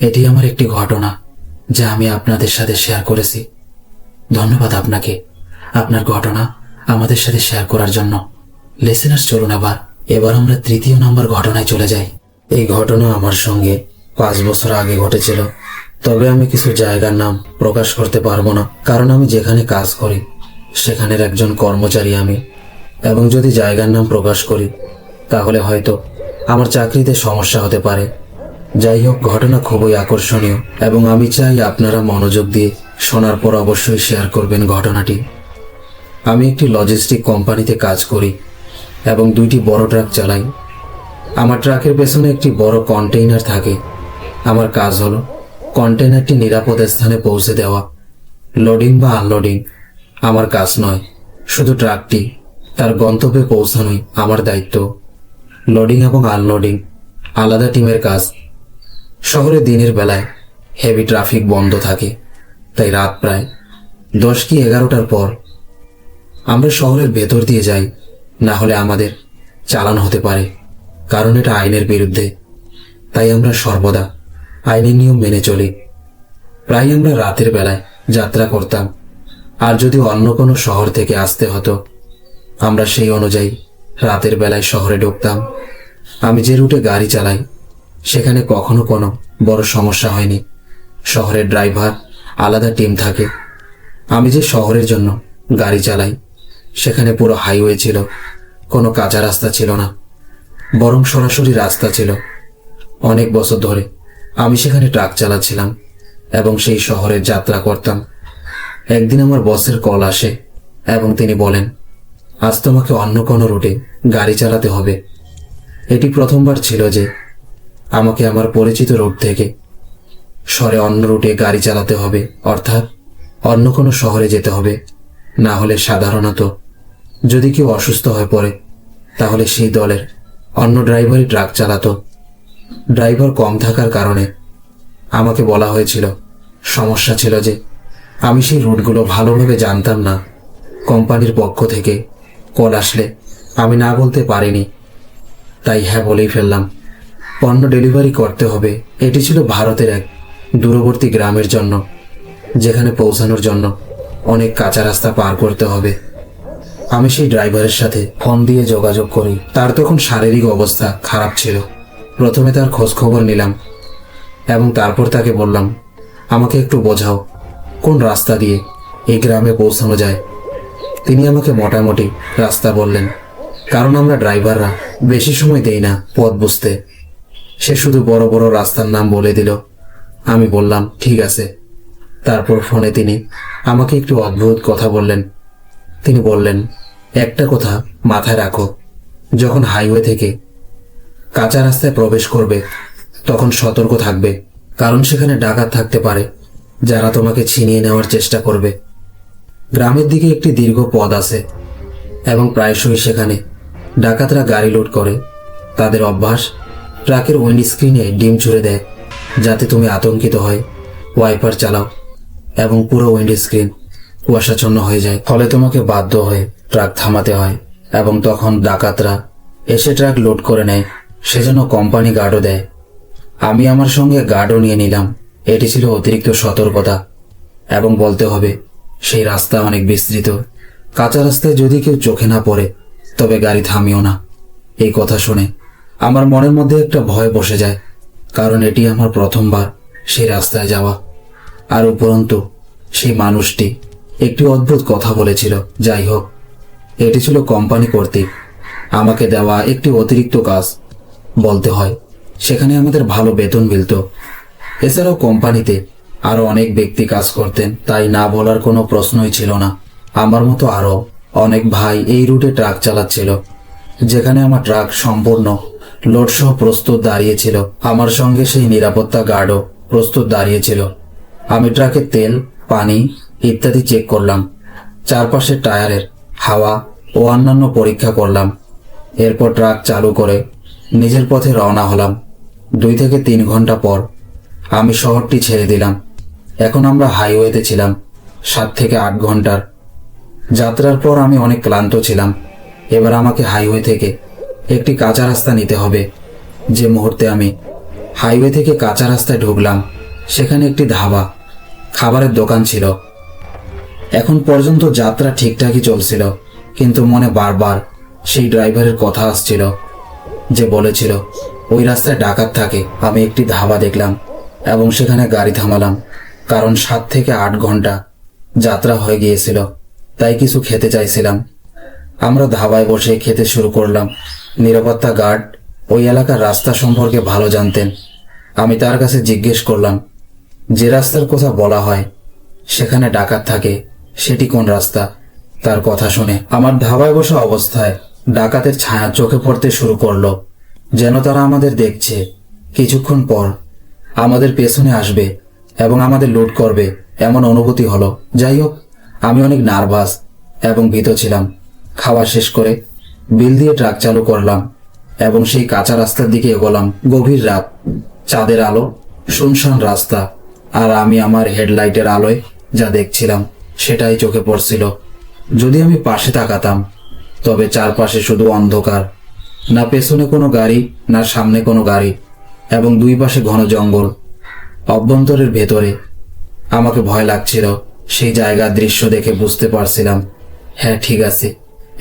এটি আমার একটি ঘটনা যা আমি আপনাদের সাথে শেয়ার করেছি। ধন্যবাদ আপনাকে আপনার ঘটনা আমাদের সাথে শেয়ার করার জন্য। লিসেনার্স, চলুন এবার আমরা তৃতীয় নম্বর ঘটনায় চলে যাই। এই ঘটনা আমার সঙ্গে 5 বছর আগে ঘটেছিল, তবে আমি কিছু জায়গার নাম প্রকাশ করতে পারবো না, কারণ আমি যেখানে কাজ করি সেখানের একজন কর্মচারী আমি, এবং যদি জায়গার নাম প্রকাশ করি তাহলে হয়তো আমার চাকরিতে সমস্যা হতে পারে। যাই হোক, ঘটনা খুবই আকর্ষণীয় এবং আমি চাই আপনারা মনোযোগ দিয়ে শোনার পর অবশ্যই শেয়ার করবেন ঘটনাটি। আমি একটি লজিস্টিক কোম্পানিতে কাজ করি এবং 2টি বড় ট্রাক চালাই। আমার ট্রাকের পেছনে একটি বড় কন্টেইনার থাকে। আমার কাজ হলো কন্টেইনারটি নিরাপদ স্থানে পৌঁছে দেওয়া। লোডিং বা আনলোডিং আমার কাজ নয়, শুধু ট্রাকটি তার গন্তব্যে পৌঁছানোই আমার দায়িত্ব। লোডিং এবং আনলোডিং আলাদা টিমের কাজ। শহরে দিনের বেলায় হেভি ট্রাফিক বন্ধ থাকে, তাই রাত প্রায় 10 কি 11টার পর আমরা শহরের ভেতর দিয়ে যাই, না হলে আমাদের চালান হতে পারে, কারণ এটা আইনের বিরুদ্ধে। তাই আমরা সর্বদা আইনের নিয়ম মেনে চলি। প্রায় আমরা রাতের বেলায় যাত্রা করতাম, আর যদি অন্য কোনো শহর থেকে আসতে হতো আমরা সেই অনুযায়ী রাতের বেলায় শহরে ঢুকতাম। আমি যে রুটে গাড়ি চালাই সেখানে কখনো কোনো বড় সমস্যা হয়নি। শহরের ড্রাইভার আলাদা টিম থাকে। আমি যে শহরের জন্য গাড়ি চালাই সেখানে পুরো হাইওয়ে ছিল, কোনো কাঁচা রাস্তা ছিল না, বরং সরাসরি রাস্তা ছিল। অনেক বছর ধরে আমি সেখানে ট্রাক চালাচ্ছিলাম এবং সেই শহরের যাত্রা করতাম। একদিন আমার বসের কল আসে এবং তিনি বলেন, আজ তোমাকে অন্য কোনো রুটে গাড়ি চালাতে হবে। এটি প্রথমবার ছিল যে আমাকে আমার পরিচিত রুট থেকে সরে অন্য রুটে গাড়ি চালাতে হবে, অর্থাৎ অন্য কোনো শহরে যেতে হবে। না হলে সাধারণত যদি কেউ অসুস্থ হয়ে পড়ে তাহলে সেই দলের অন্য ড্রাইভারই ট্রাক চালাতো। ড্রাইভার কম থাকার কারণে আমাকে বলা হয়েছিল। সমস্যা ছিল যে আমি সেই রুটগুলো ভালোভাবে জানতাম না। কোম্পানির পক্ষ থেকে কল আসলে আমি না বলতে পারিনি, তাই হ্যাঁ বলেই ফেললাম। পণ্য ডেলিভারি করতে হবে। এটি ছিল ভারতের এক দূরবর্তী গ্রামের জন্য, যেখানে পৌঁছানোর জন্য অনেক কাঁচা রাস্তা পার করতে হবে। আমি সেই ড্রাইভারের সাথে ফোন দিয়ে যোগাযোগ করি। তার তখন শারীরিক অবস্থা খারাপ ছিল। প্রথমে তার খোঁজ খবর নিলাম এবং তারপর তাকে বললাম, আমাকে একটু বোঝাও কোন রাস্তা দিয়ে এই গ্রামে পৌঁছানো যায়। তিনি আমাকে মোটামুটি রাস্তা বললেন, কারণ আমরা ড্রাইভাররা বেশি সময় দেই না পথ বুঝতে। সে শুধু বড় বড় রাস্তার নাম বলে দিল। আমি বললাম, ঠিক আছে। তারপর ফোনে তিনি আমাকে একটু অদ্ভুত কথা বললেন। তিনি বললেন, একটা কথা মাথায় রাখো, যখন হাইওয়ে থেকে কাঁচা রাস্তায় প্রবেশ করবে তখন সতর্ক থাকবে, কারণ সেখানে ডাকাত থাকতে পারে যারা তোমাকে ছিনিয়ে নেওয়ার চেষ্টা করবে। গ্রামের দিকে একটি দীর্ঘ পথ আছে এবং প্রায়শই সেখানে ডাকাতরা গাড়ি লুট করে, তাদের অভ্যাস ট্রাকের উইন্ড স্ক্রিনে ডিম ছুঁড়ে দেয় যাতে তুমি আতঙ্কিত হয়, ওয়াইপার চালাও এবং পুরো উইন্ড স্ক্রিন কুয়াশাচ্ছন্ন হয়ে যায়। ফলে তোমাকে বাধ্য হয়ে ট্রাক থামাতে হয় এবং তখন ডাকাতরা এসে ট্রাক লোড করে নেয়। সেজন্য কোম্পানি গার্ডও দেয়। আমি আমার সঙ্গে গার্ডও নিয়ে নিলাম। এটি ছিল অতিরিক্ত সতর্কতা। এবং বলতে হবে সেই রাস্তা অনেক বিস্তৃত। কাঁচা রাস্তায় যদি কেউ চোখে না পড়ে তবে গাড়ি থামিও না। এই কথা শুনে আমার মনের মধ্যে একটা ভয় বসে যায়, কারণ এটি আমার প্রথমবার সেই রাস্তায় যাওয়া। আর উপরন্তু সেই মানুষটি একটি অদ্ভুত কথা বলেছিল। যাই হোক, এটি ছিল কোম্পানি কর্তৃক আমাকে দেওয়া একটি অতিরিক্ত কাজ। বলতে হয় সেখানে আমাদের ভালো বেতন মিলত। এছাড়াও কোম্পানিতে আরো অনেক ব্যক্তি কাজ করতেন, তাই না বলার কোনো প্রশ্নই ছিল না। আমার মতো আরো অনেক ভাই এই রুটে ট্রাক চালাচ্ছিল, যেখানে আমার ট্রাক সম্পূর্ণ লোড সহ প্রস্তুত দাঁড়িয়েছিল। আমার সঙ্গে সেই নিরাপত্তা গার্ডও প্রস্তুত দাঁড়িয়েছিল। আমি ট্রাকের তেল, পানি ইত্যাদি চেক করলাম। চারপাশের টায়ারের হাওয়া ও অন্যান্য পরীক্ষা করলাম। এরপর ট্রাক চালু করে নিজের পথে রওনা হলাম। 2 থেকে 3 ঘন্টা পর আমি শহরটি ছেড়ে দিলাম। এখন আমরা হাইওয়েতে ছিলাম 7 থেকে 8 ঘন্টার যাত্রার পর। আমি অনেক ক্লান্ত ছিলাম। এবার আমাকে হাইওয়ে থেকে একটি কাঁচা রাস্তা নিতে হবে। যে মুহূর্তে আমি হাইওয়ে থেকে কাঁচা রাস্তায় ঢুকলাম, সেখানে একটি ধাবা, খাবারের দোকান ছিল। এখন পর্যন্ত যাত্রা ঠিকঠাকই চলছিল, কিন্তু মনে বারবার সেই ড্রাইভারের কথা আসছিল যে বলেছিল ওই রাস্তায় ডাকাত থাকে। আমি একটি ধাবা দেখলাম এবং সেখানে গাড়ি থামালাম, কারণ 7 থেকে 8 ঘন্টা যাত্রা হয়ে গিয়েছিল, তাই কিছু খেতে চাইছিলাম। আমরা ধাবায় বসে খেতে শুরু করলাম। নিরাপত্তা গার্ড ওই এলাকার রাস্তা সম্পর্কে ভালো জানতেন। আমি তার কাছে জিজ্ঞেস করলাম যে রাস্তার কথা বলা হয় সেখানে ডাকাত থাকে, সেটি কোন রাস্তা। তার কথা শুনে আমার ধাবায় বসা অবস্থায় ডাকাতের ছায়া চোখে পড়তে শুরু করলো, যেন তারা আমাদের দেখছে। কিছুক্ষণ পর আমাদের পেছনে আসবে এবং আমাদের লুট করবে এমন অনুভূতি হলো। যাই হোক, আমি অনেক নার্ভাস এবং ভীত ছিলাম। খাওয়া শেষ করে বিল দিয়ে ট্রাক চালু করলাম এবং সেই কাঁচা রাস্তার দিকে এগোলাম। গভীর রাত, চাঁদের আলো, শুনশান রাস্তা, আর আমি আমার হেডলাইটের আলোয় যা দেখছিলাম সেটাই চোখে পড়ছিল। যদি আমি পাশে তাকাতাম তবে চারপাশে শুধু অন্ধকার, না পেছনে কোনো গাড়ি না সামনে কোনো গাড়ি, এবং 2 পাশে ঘন জঙ্গল। অভ্যন্তরের ভেতরে আমাকে ভয় লাগছিল। সেই জায়গার দৃশ্য দেখে বুঝতে পারছিলাম, হ্যাঁ ঠিক আছে,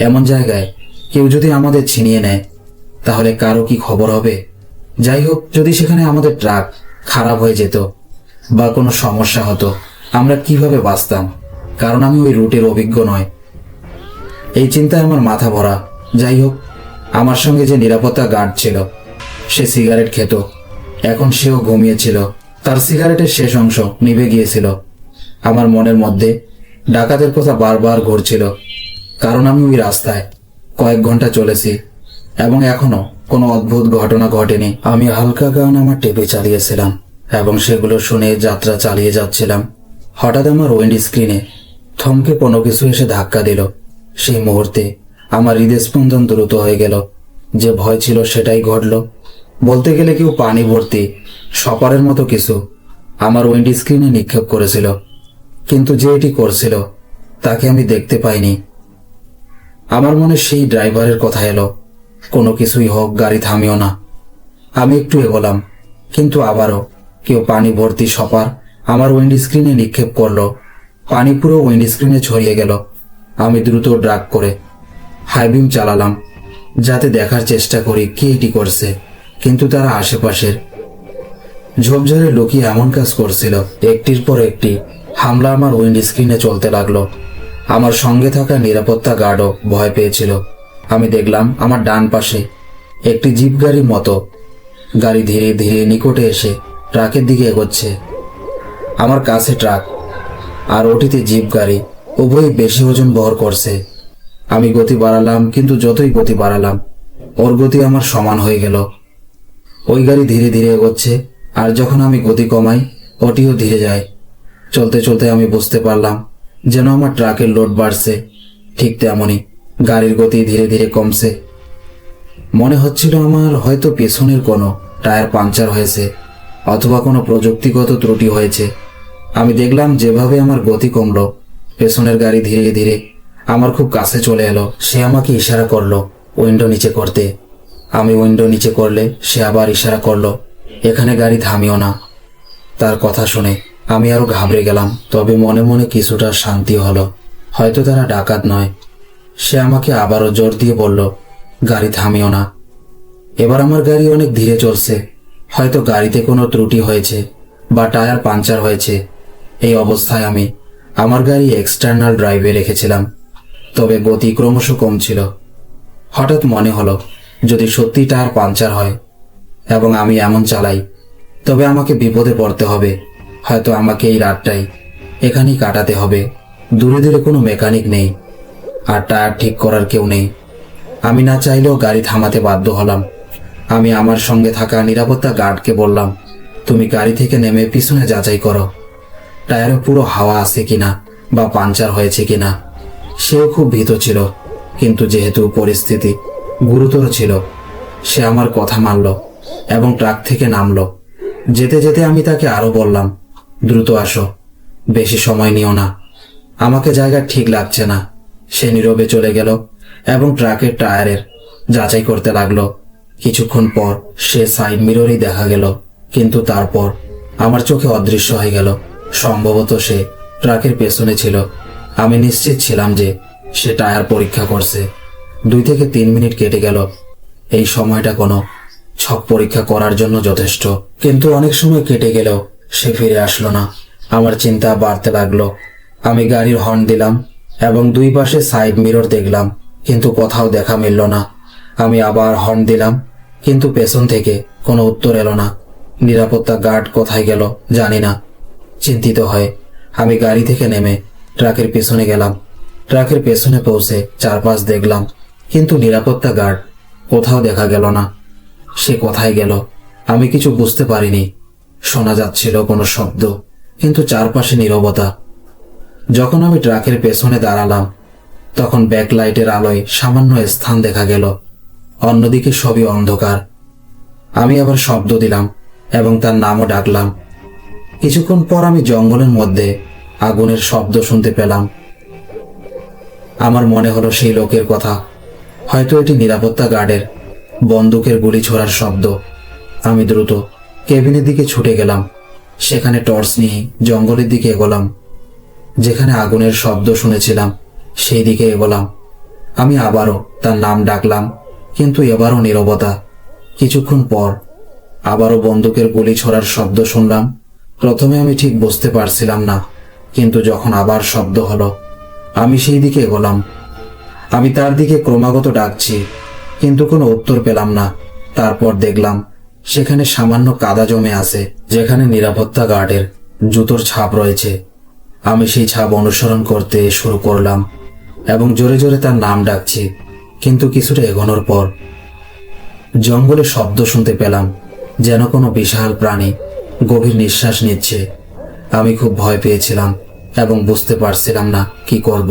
এমন জায়গায় কেউ যদি আমাদের ছিনিয়ে নেয় তাহলে কারো কি খবর হবে। যাই হোক, যদি সেখানে আমাদের ট্রাক খারাপ হয়ে যেত বা কোনো সমস্যা হতো, আমরা কিভাবে বাঁচতাম, কারণ আমি ওই রুটের অভিজ্ঞ নয়। এই চিন্তায় আমার মাথা ভরা। যাই হোক, আমার সঙ্গে যে নিরাপত্তা গার্ড ছিল সে সিগারেট খেত। এখন সেও ঘুমিয়েছিল। তার সিগারেটের শেষ অংশ নিভে গিয়েছিল। আমার মনের মধ্যে ডাকাতের কথা বারবার ঘুরছিল, কারণ আমি ওই রাস্তায় কয়েক ঘন্টা চলেছি এবং এখনো কোনো অদ্ভুত ঘটনা ঘটেনি। আমি হালকা গান আমার টেপে চালিয়েছিলাম এবং সেগুলো শুনে যাত্রা চালিয়ে যাচ্ছিলাম। হঠাৎ আমার উইন্ড স্ক্রিনে থমকে কোনো কিছু এসে ধাক্কা দিল। সেই মুহূর্তে আমার হৃদস্পন্দন দ্রুত হয়ে গেল। যে ভয় ছিল সেটাই ঘটল। বলতে গেলে কেউ পানি ভর্তি সপারের মতো কিছু আমার উইন্ড স্ক্রিনে নিক্ষেপ করেছিল, কিন্তু যে এটি করছিল তাকে আমি দেখতে পাইনি। আমার মনে সেই ড্রাইভারের কথা এলো, কোনো কিছুই হোক, গাড়ি থামিও না। আমি একটু এগোলাম, কিন্তু আবারও কেউ পানি ভর্তি সপার আমার উইন্ড স্ক্রিনে নিক্ষেপ করলো। পানি পুরো উইন্ড স্ক্রিনে ছড়িয়ে গেল। আমি দ্রুত ড্রাগ করে হাইবিম চালালাম যাতে দেখার চেষ্টা করি কে এটি করছে, কিন্তু তারা আশেপাশের ঝোপঝাড়ে লুকিয়ে এমন কাজ করছিল। একটির পর একটি হামলা আমার উইন্ড স্ক্রিনে চলতে লাগলো। আমার সঙ্গে থাকা নিরাপত্তা গার্ডও ভয় পেয়েছিল। আমি দেখলাম আমার ডান পাশে একটি জিপ গাড়ির মতো গাড়ি ধীরে ধীরে নিকটে এসে ট্রাকের দিকে এগোচ্ছে। আমার কাছে ট্রাক আর ওটিতে জিপ গাড়ি, উভয়ই বেশি ওজন বহর করছে। আমি গতি বাড়ালাম, কিন্তু যতই গতি বাড়ালাম ওর গতি আমার সমান হয়ে গেল। ওই গাড়ি ধীরে ধীরে এগোচ্ছে, আর যখন আমি গতি কমাই ওটিও ধীরে যায়। চলতে চলতে আমি বুঝতে পারলাম যেন আমার ট্রাকের লোড বাড়ছে। ঠিক তেমনই গাড়ির গতি ধীরে ধীরে কমছে। মনে হচ্ছিল আমার হয়তো পেছনের কোনো টায়ার পাঞ্চার হয়েছে অথবা কোনো প্রযুক্তিগত ত্রুটি হয়েছে। আমি দেখলাম যেভাবে আমার গতি কমলো, পেছনের গাড়ি ধীরে ধীরে আমার খুব কাছে চলে এলো। সে আমাকে ইশারা করলো উইন্ডো নিচে করতে। আমি উইন্ডো নিচে করলে সে আবার ইশারা করলো এখানে গাড়ি থামিও না। তার কথা শুনে আমি আরো ঘাবড়ে গেলাম, তবে মনে মনে কিছুটা শান্তি হলো। হয়তো তারা ডাকাত নয়। সে আমাকে আবারও জোর দিয়ে বলল গাড়ি থামিও না। এবার আমার গাড়ি অনেক ধীরে চলছে। হয়তো গাড়িতে কোনো ত্রুটি হয়েছে বা টায়ার পাঞ্চার হয়েছে। এই অবস্থায় আমি আমার গাড়ি এক্সটার্নাল ড্রাইভে রেখেছিলাম, তবে গতি ক্রমশ কমছিল। হঠাৎ মনে হলো যদি সত্যি টায়ার পাঞ্চার হয় এবং আমি এমন চালাই, তবে আমাকে বিপদে পড়তে হবে। হয়তো আমাকে এই রাতটাই এখানেই কাটাতে হবে। দূরে দূরে কোনো মেকানিক নেই আর টায়ার ঠিক করার কেউ নেই। আমি না চাইলেও গাড়ি থামাতে বাধ্য হলাম। আমি আমার সঙ্গে থাকা নিরাপত্তা গার্ডকে বললাম, তুমি গাড়ি থেকে নেমে পিছনে যাচাই করো টায়ারে পুরো হাওয়া আছে কিনা বা পাঞ্চার হয়েছে কিনা। সেও খুব ভীত ছিল, কিন্তু যেহেতু পরিস্থিতি গুরুতর ছিল সে আমার কথা মানল এবং ট্রাক থেকে নামলো। যেতে যেতে আমি তাকে আরো বললাম, দ্রুত আসো, বেশি সময় নিও না, আমাকে জায়গা ঠিক লাগছে না। সে নীরবে চলে গেল এবং ট্রাকের টায়ারের যাচাই করতে লাগলো। কিছুক্ষণ পর সে সাইড মিররই দেখা গেল, কিন্তু তারপর আমার চোখে অদৃশ্য হয়ে গেল। সম্ভবত সে ট্রাকের পেছনে ছিল। আমি নিশ্চিত ছিলাম যে সে টায়ার পরীক্ষা করছে। 2 থেকে 3 মিনিট কেটে গেল। এই সময়টা কোনো ছক পরীক্ষা করার জন্য যথেষ্ট, কিন্তু অনেক সময় কেটে গেলেও সে ফিরে আসলো না। আমার চিন্তা বাড়তে লাগলো। আমি গাড়ির হর্ন দিলাম এবং 2 পাশে সাইড মিরর দেখলাম, কিন্তু কোথাও দেখা মিলল না। আমি আবার হর্ন দিলাম, কিন্তু পেছন থেকে কোনো উত্তর এলো না। নিরাপত্তা গার্ড কোথায় গেল জানি না। চিন্তিত হয়ে আমি গাড়ি থেকে নেমে ট্রাকের পেছনে গেলাম। ট্রাকের পেছনে পৌঁছে চারপাশ দেখলাম, কিন্তু নিরাপত্তা গার্ড কোথাও দেখা গেল না। সে কোথায় গেল আমি কিছু বুঝতে পারিনি। শোনা যাচ্ছিল কোনো শব্দ, কিন্তু চারপাশে নীরবতা। যখন আমি ট্রাকের পেছনে দাঁড়ালাম তখন ব্যাকলাইটের আলোয় সামান্য স্থান দেখা গেল, অন্যদিকে সবই অন্ধকার। আমি আবার শব্দ দিলাম এবং তার নামও ডাকলাম। কিছুক্ষণ পর আমি জঙ্গলের মধ্যে আগুনের শব্দ শুনতে পেলাম। আমার মনে হলো সেই লোকের কথা। হয়তো এটি নিরাপত্তা গার্ডের বন্দুকের গুলি ছোড়ার শব্দ। আমি দ্রুত কেবিনের দিকে ছুটে গেলাম। সেখানে টর্চ নিয়ে জঙ্গলের দিকে এগোলাম। যেখানে আগুনের শব্দ শুনেছিলাম সেই দিকে এগোলাম। আমি আবারও তার নাম ডাকলাম, কিন্তু এবারও নীরবতা। কিছুক্ষণ পর আবারও বন্দুকের গুলি ছোড়ার শব্দ শুনলাম। প্রথমে আমি ঠিক বুঝতে পারছিলাম না, কিন্তু যখন আবার শব্দ হলো আমি সেই দিকে এগোলাম। আমি তার দিকে ক্রমাগত ডাকছি, কিন্তু কোনো উত্তর পেলাম না। তারপর দেখলাম সেখানে সামান্য কাদা জমে আছে, যেখানে নিরাপত্তা গার্ডের জুতোর ছাপ রয়েছে। আমি সেই ছাপ অনুসরণ করতে শুরু করলাম এবং জোরে জোরে তার নাম ডাকছি, কিন্তু কিছুটা এগোনোর পর জঙ্গলে শব্দ শুনতে পেলাম, যেন কোনো বিশাল প্রাণী গভীর নিঃশ্বাস নিচ্ছে। আমি খুব ভয় পেয়েছিলাম এবং বুঝতে পারছিলাম না কি করব।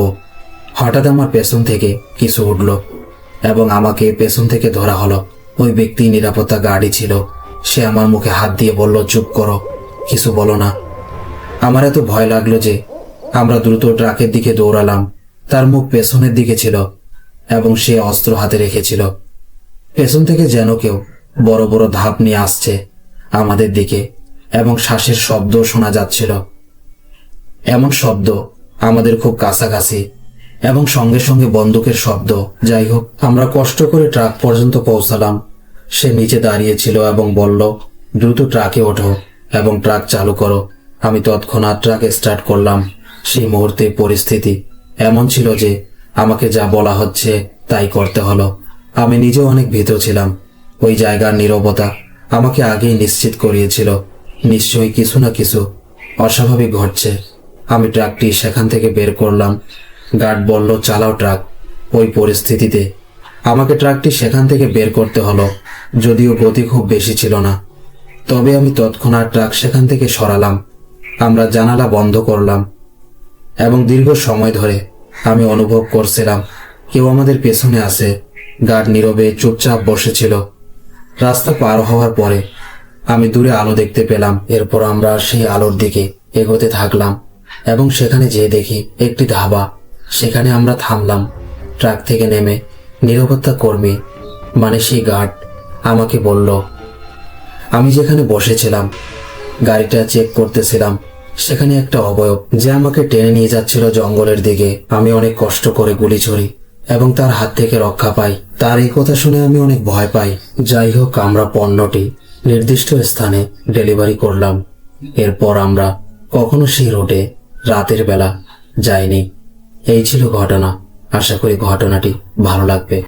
হঠাৎ আমার পেছন থেকে কিছু উঠল এবং আমাকে পেছন থেকে ধরা হলো। ওই ব্যক্তি নিরাপত্তা গার্ডই ছিল। সে আমার মুখে হাত দিয়ে বলল, চুপ করো, কিছু বলো না। আমার এত ভয় লাগলো যে আমরা দ্রুত ট্রাকের দিকে দৌড়ালাম। তার মুখ পেছনের দিকে ছিল এবং সে অস্ত্র হাতে রেখেছিল। পেছন থেকে যেন কেউ বড় বড় ধাপ নিয়ে আসছে আমাদের দিকে এবং শ্বাসের শব্দ শোনা যাচ্ছিল। এমন শব্দ আমাদের খুব কাছাকাছি এবং সঙ্গে সঙ্গে বন্দুকের শব্দ। যাই হোক, আমরা কষ্ট করে ট্রাক পর্যন্ত পৌঁছালাম। সে নিচে দাঁড়িয়েছিল এবং বলল, দ্রুত ট্রাকে ওঠো এবং ট্রাক চালু করো। আমি তৎক্ষণাৎ ট্রাক স্টার্ট করলাম। সেই মুহূর্তে পরিস্থিতি এমন ছিল যে আমাকে যা বলা হচ্ছে তাই করতে হলো। আমি নিজেও অনেক ভীত ছিলাম। ওই জায়গার নীরবতা আমাকে আগেই নিশ্চিত করিয়েছিল নিশ্চয়ই কিছু না কিছু অস্বাভাবিক ঘটছে। আমি ট্রাকটি সেখান থেকে বের করলাম। গার্ড বলল, চালাও ট্রাক। ওই পরিস্থিতিতে আমাকে ট্রাকটি সেখান থেকে বের করতে হলো, যদিও গতি খুব বেশি ছিল না। তবে আমি তৎক্ষণাৎ ট্রাক সেখান থেকে সরালাম। আমরা জানালা বন্ধ করলাম এবং দীর্ঘ সময় ধরে আমি অনুভব করছিলাম কেউ আমাদের পেছনে আছে। গার্ড নীরবে চুপচাপ বসেছিল। রাস্তা পার হওয়ার পরে আমি দূরে আলো দেখতে পেলাম। এরপর আমরা সেই আলোর দিকে এগোতে থাকলাম এবং সেখানে যেয়ে দেখি একটি ধাবা। সেখানে আমরা থামলাম। ট্রাক থেকে নেমে নিরাপত্তা কর্মী মানে সেই গার্ড আমাকে বলল, আমি যেখানে বসেছিলাম গাড়িটা চেক করতেছিলাম, সেখানে একটা অবয়ব যে আমাকে টেনে নিয়ে যাচ্ছিল জঙ্গলের দিকে। আমি অনেক কষ্ট করে গুলি ছুড়ি এবং তার হাত থেকে রক্ষা পাই। তার এই কথা শুনে আমি অনেক ভয় পাই। যাই হোক, আমরা পণ্যটি নির্দিষ্ট স্থানে ডেলিভারি করলাম। এরপর আমরা কখনো সেই রোডে রাতের বেলা যাইনি। এই ছিল ঘটনা। আশা করি ঘটনাটি ভালো লাগবে।